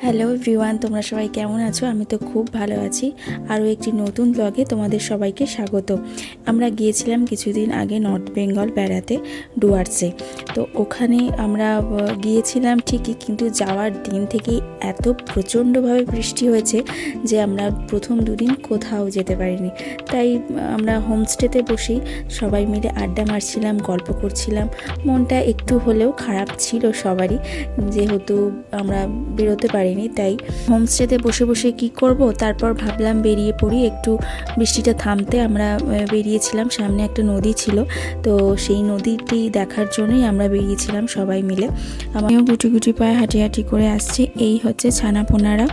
Hello everyone, তোমরা সবাই কেমন আছো? আমি তো খুব ভালো আছি। আরও একটি নতুন ব্লগে তোমাদের সবাইকে স্বাগত। আমরা গিয়েছিলাম কিছুদিন আগে নর্থ বেঙ্গল বেড়াতে, ডুয়ার্সে। তো ওখানে আমরা গিয়েছিলাম ঠিকই, কিন্তু যাওয়ার দিন থেকেই এত প্রচণ্ডভাবে বৃষ্টি হয়েছে যে আমরা প্রথম দুদিন কোথাও যেতে পারিনি। তাই আমরা হোমস্টেতে বসেই সবাই মিলে আড্ডা মারছিলাম, গল্প করছিলাম। মনটা একটু হলেও খারাপ ছিল সবারই, যেহেতু আমরা বেরোতে পারিনি। তাই হোমস্টেতে বসে বসে কি করব, তারপর ভাবলাম বেরিয়ে পড়ি। একটু বৃষ্টিটা থামতে আমরা বেরিয়েছিলাম। সামনে একটা নদী ছিল, তো সেই নদীটি দেখার জন্যই আমরা বেরিয়েছিলাম সবাই মিলে। আমিও গুটি গুটি পায়ে হাঁটি হাঁটি করে আসছি। এই হচ্ছে ছানাপোনারা,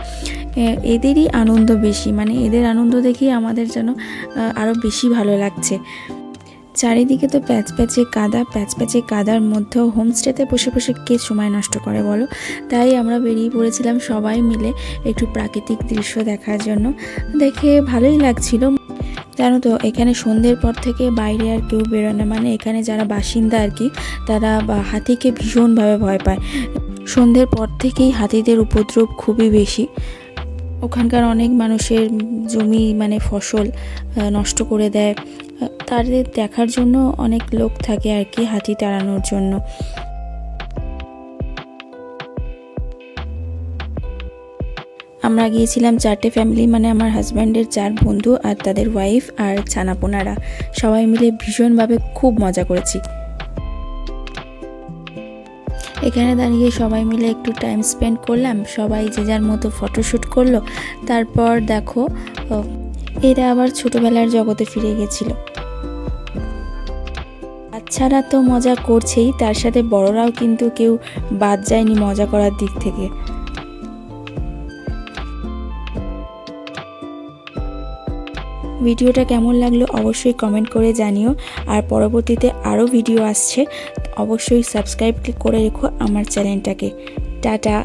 এদেরই আনন্দ বেশি, মানে এদের আনন্দ দেখেই আমাদের যেন আরও বেশি ভালো লাগছে। চারিদিকে তো প্যাচপ্যাচে কাদার মধ্যেও হোমস্টেতে বসে বসে কে সময় নষ্ট করে বলো। তাই আমরা বেরিয়ে পড়েছিলাম সবাই মিলে একটু প্রাকৃতিক দৃশ্য দেখার জন্য। দেখে ভালোই লাগছিল। জানো তো, এখানে সন্ধ্যের পর থেকে বাইরে আর কেউ বেরোয় না, মানে এখানে যারা বাসিন্দা আর কি, তারা হাতিকে ভীষণভাবে ভয় পায়। সন্ধ্যের পর থেকেই হাতিদের উপদ্রব খুবই বেশি। ওখানকার অনেক মানুষের জমি, মানে ফসল নষ্ট করে দেয়। তাদের দেখার জন্য অনেক লোক থাকে আর কি, হাতি তাড়ানোর জন্য। আমরা গিয়েছিলাম 4টে ফ্যামিলি, মানে আমার হাজব্যান্ডের 4 বন্ধু আর তাদের ওয়াইফ আর ছানাপোনারা, সবাই মিলে ভীষণভাবে খুব মজা করেছি। এখানে দাঁড়িয়ে সবাই মিলে একটু টাইম স্পেন্ড করলাম, সবাই যে যার মতো ফটোশ্যুট করলো। তারপর দেখো, এরা আবার ছোটোবেলার জগতে ফিরে গেছিল। বাচ্চারা তো মজা করছেই, তার সাথে বড়রাও কিন্তু কেউ বাদ যায়নি মজা করার দিক থেকে। ভিডিওটা কেমন লাগলো অবশ্যই কমেন্ট করে জানিও। আর পরবর্তীতে আরও ভিডিও আসছে, অবশ্যই সাবস্ক্রাইব করে রেখো আমার চ্যানেলটাকে। টাটা।